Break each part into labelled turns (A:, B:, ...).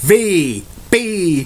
A: TVBN,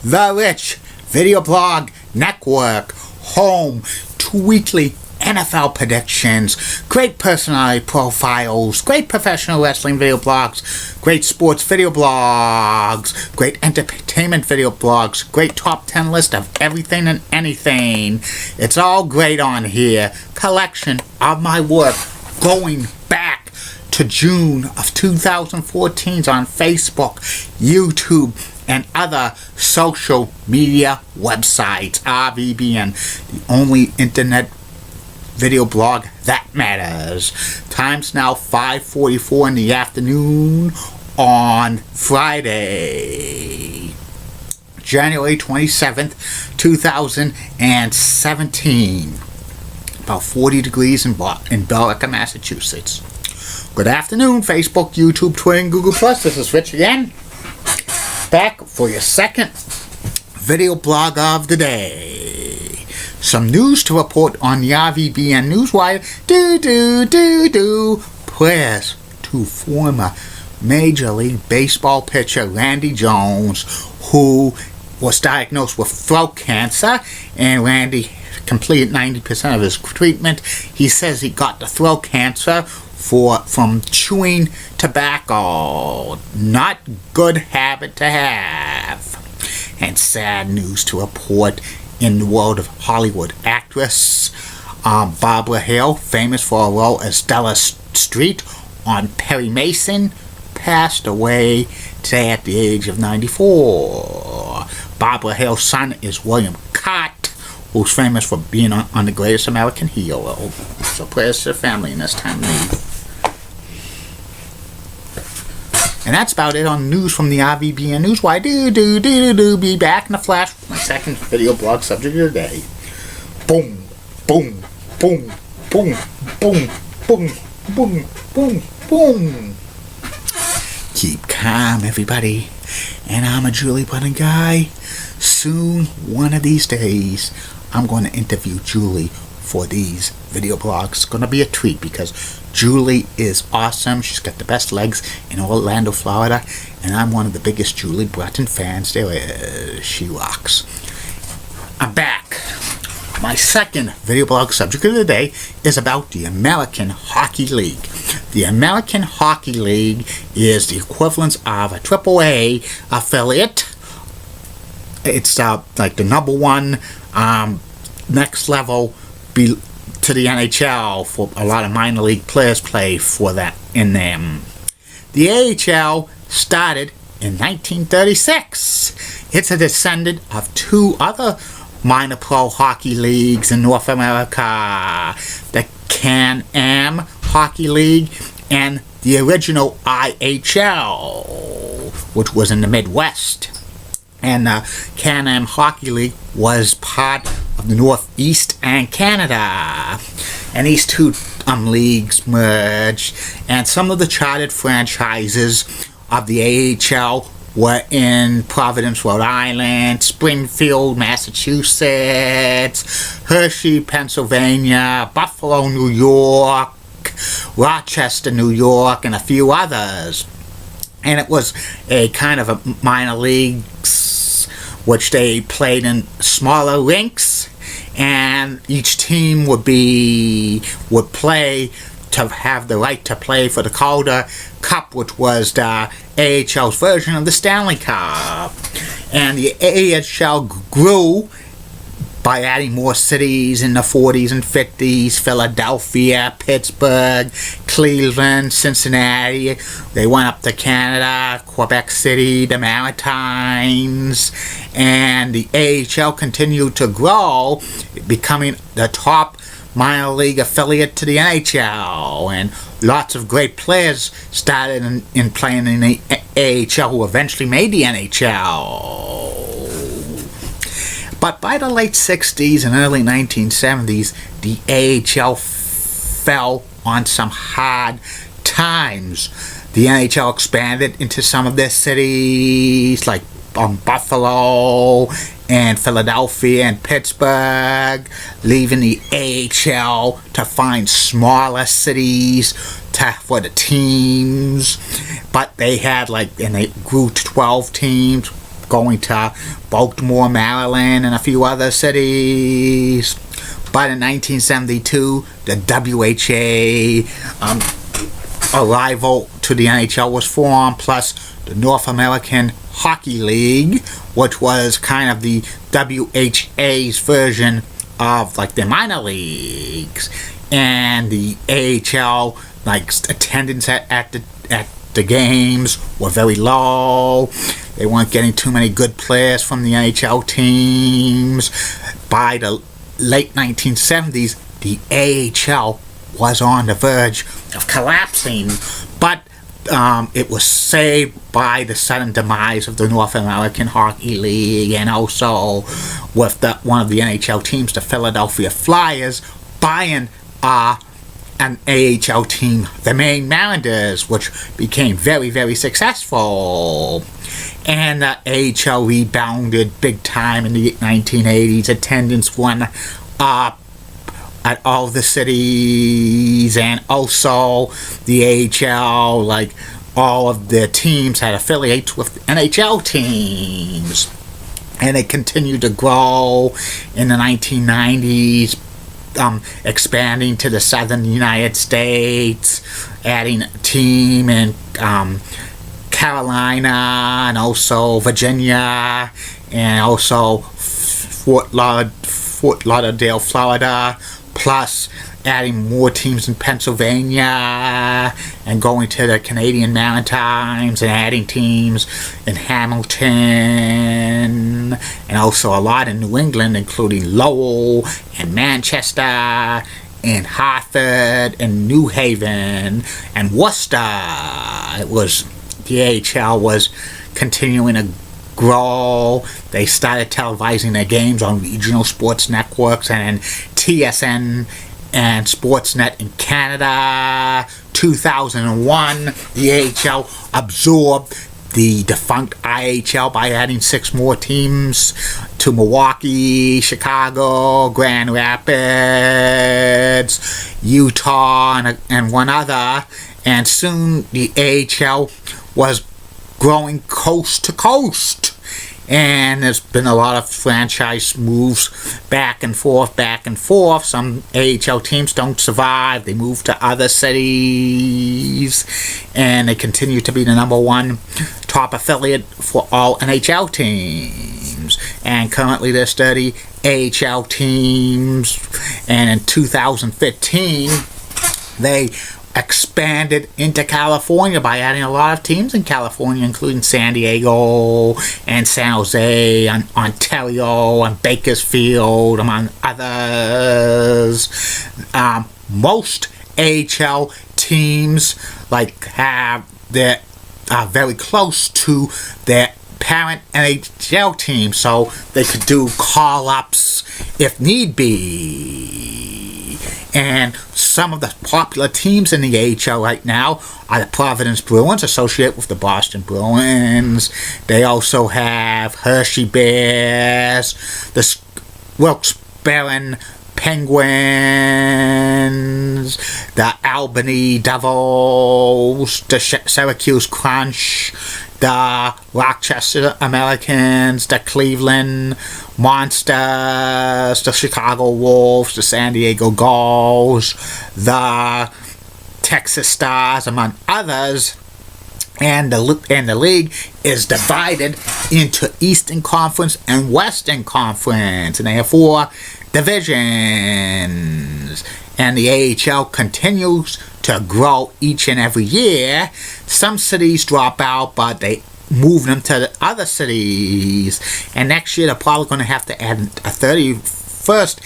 A: The Rich Video Blog Network, home to weekly NFL predictions, great personality profiles, great professional wrestling video blogs, great sports video blogs, great entertainment video blogs, great top 10 list of everything and anything. It's all great on here. Collection of my work going back to June of 2014 on Facebook, YouTube, and other social media websites. RVBN, the only internet video blog that matters. Time's now 5:44 in the afternoon on Friday, January 27th, 2017. About 40 degrees in Billerica, Massachusetts. Good afternoon, Facebook, YouTube, Twitter, and Google+. This is Rich again, back for your second video blog of the day. Some news to report on the RVBN Newswire. Prayers to former Major League Baseball pitcher Randy Jones, who was diagnosed with throat cancer, and Randy completed 90% of his treatment. He says he got the throat cancer from chewing tobacco. Not good habit to have. And sad news to report in the world of Hollywood. Actress Barbara Hale, famous for her role as Della Street on Perry Mason, passed away today at the age of 94. Barbara Hale's son is William Cott, who's famous for being on The Greatest American Hero. So prayers to the family in this time of need. And that's about it on news from the RVBN Newswire. Be back in a flash with my second video blog subject of the day. Boom, boom, boom, boom, boom, boom, boom, boom, boom. Keep calm, everybody. And I'm a Julie Button guy. Soon, one of these days, I'm going to interview Julie for these video blogs. It's going to be a treat because Julie is awesome. She's got the best legs in Orlando, Florida, and I'm one of the biggest Julie Button fans there is. She rocks. I'm back. My second video blog subject of the day is about the American Hockey League. The American Hockey League is the equivalent of a AAA affiliate. It's like the number one next level to the NHL, for a lot of minor league players play for that in them. The AHL started in 1936. It's a descendant of two other minor pro hockey leagues in North America, the Can-Am Hockey League and the original IHL, which was in the Midwest. And the Can-Am Hockey League was part of the Northeast and Canada. And these two leagues merged. And some of the charted franchises of the AHL were in Providence, Rhode Island, Springfield, Massachusetts, Hershey, Pennsylvania, Buffalo, New York, Rochester, New York, and a few others. And it was a kind of a minor leagues, which they played in smaller rinks, and each team would play to have the right to play for the Calder Cup, which was the AHL's version of the Stanley Cup. And the AHL grew by adding more cities in the 40s and 50s, Philadelphia, Pittsburgh, Cleveland, Cincinnati. They went up to Canada, Quebec City, the Maritimes, and the AHL continued to grow, becoming the top minor league affiliate to the NHL, and lots of great players started in playing in the AHL who eventually made the NHL. But by the late 60s and early 1970s, the AHL fell on some hard times. The NHL expanded into some of their cities, like Buffalo and Philadelphia and Pittsburgh, leaving the AHL to find smaller cities for the teams, but they had and they grew to 12 teams, going to Baltimore, Maryland, and a few other cities. But in 1972, the WHA, a rival to the NHL, was formed, plus the North American Hockey League, which was kind of the WHA's version of the minor leagues. And the AHL, attendance at the games were very low. They weren't getting too many good players from the NHL teams. By the late 1970s, the AHL was on the verge of collapsing, but it was saved by the sudden demise of the North American Hockey League, and also with one of the NHL teams, the Philadelphia Flyers, buying an AHL team, the Maine Mariners, which became very, very successful. And the AHL rebounded big time in the 1980s. Attendance went up at all the cities, and also the AHL, all of the teams had affiliates with NHL teams. And it continued to grow in the 1990s, expanding to the southern United States, adding a team in Carolina, and also Virginia, and also Fort Lauderdale, Florida, plus adding more teams in Pennsylvania, and going to the Canadian Maritimes, and adding teams in Hamilton, and also a lot in New England, including Lowell, and Manchester, and Hartford, and New Haven, and Worcester. The AHL was continuing to grow. They started televising their games on regional sports networks and TSN and Sportsnet in Canada. 2001, the AHL absorbed the defunct IHL by adding 6 more teams to Milwaukee, Chicago, Grand Rapids, Utah, and one other. And soon the AHL was growing coast to coast. And there's been a lot of franchise moves back and forth. Some AHL teams don't survive. They move to other cities. And they continue to be the number one top affiliate for all NHL teams. And currently there's 30 AHL teams. And in 2015, they expanded into California by adding a lot of teams in California, including San Diego and San Jose, and Ontario, and Bakersfield, among others. Most AHL teams are very close to their parent NHL team, so they could do call-ups if need be. And some of the popular teams in the AHL right now are the Providence Bruins, associated with the Boston Bruins. They also have Hershey Bears, the Wilkes-Barre Penguins, the Albany Devils, the Syracuse Crunch, the Rochester Americans, the Cleveland Monsters, the Chicago Wolves, the San Diego Gulls, the Texas Stars, among others. And the league is divided into Eastern Conference and Western Conference, and they have 4 divisions. And the AHL continues to grow each and every year. Some cities drop out, but they move them to the other cities. And next year, they're probably going to have to add a 31st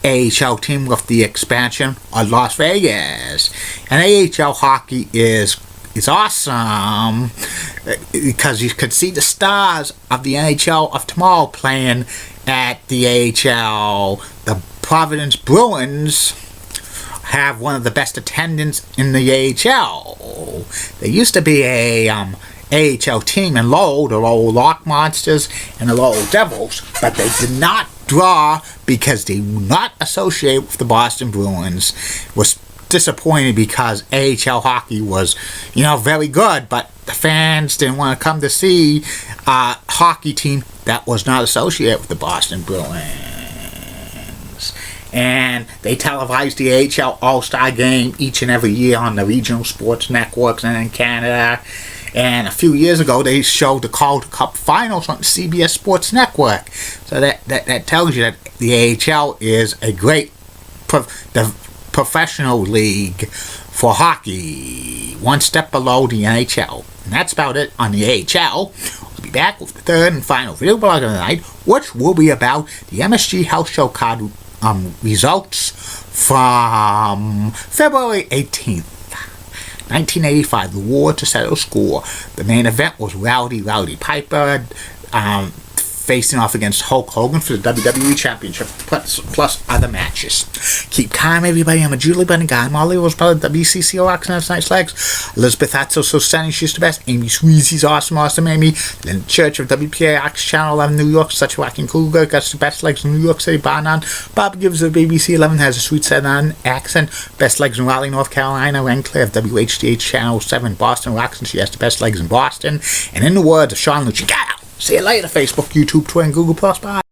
A: AHL team with the expansion of Las Vegas. And AHL hockey is awesome because you could see the stars of the NHL of tomorrow playing at the AHL. The Providence Bruins have one of the best attendance in the AHL. There used to be a AHL team in Lowell, the Lowell Lock Monsters and the Lowell Devils, but they did not draw because they were not associated with the Boston Bruins. Was disappointed because AHL hockey was, very good, but the fans didn't want to come to see a hockey team that was not associated with the Boston Bruins. And they televised the AHL All-Star Game each and every year on the regional sports networks and in Canada. And a few years ago, they showed the Calder Cup Finals on the CBS Sports Network. So that tells you that the AHL is a great professional league for hockey, one step below the NHL. And that's about it on the AHL. We'll be back with the third and final video blog of the night, which will be about the MSG House Show card results from February 18th. 1985, the War to Settle Score. The main event was Rowdy Piper facing off against Hulk Hogan for the WWE Championship, plus other matches. Keep calm, everybody. I'm a Julie Bunny guy. Molly was part of WCCO Rocks and Nice Legs. Elizabeth Hatzel, so stunning, she's the best. Amy Sweezy's awesome Amy. Lynn Church of WPAX Channel 11 New York, such a whacking cougar, got the best legs in New York City, bar none. Bob Gibbs of BBC 11 has a sweet Southern accent. Best legs in Raleigh, North Carolina. Ren Claire of WHDH Channel 7 Boston Rocks, and she has the best legs in Boston. And in the words of Sean Lucci, see you later, Facebook, YouTube, Twitter, and Google+. Bye.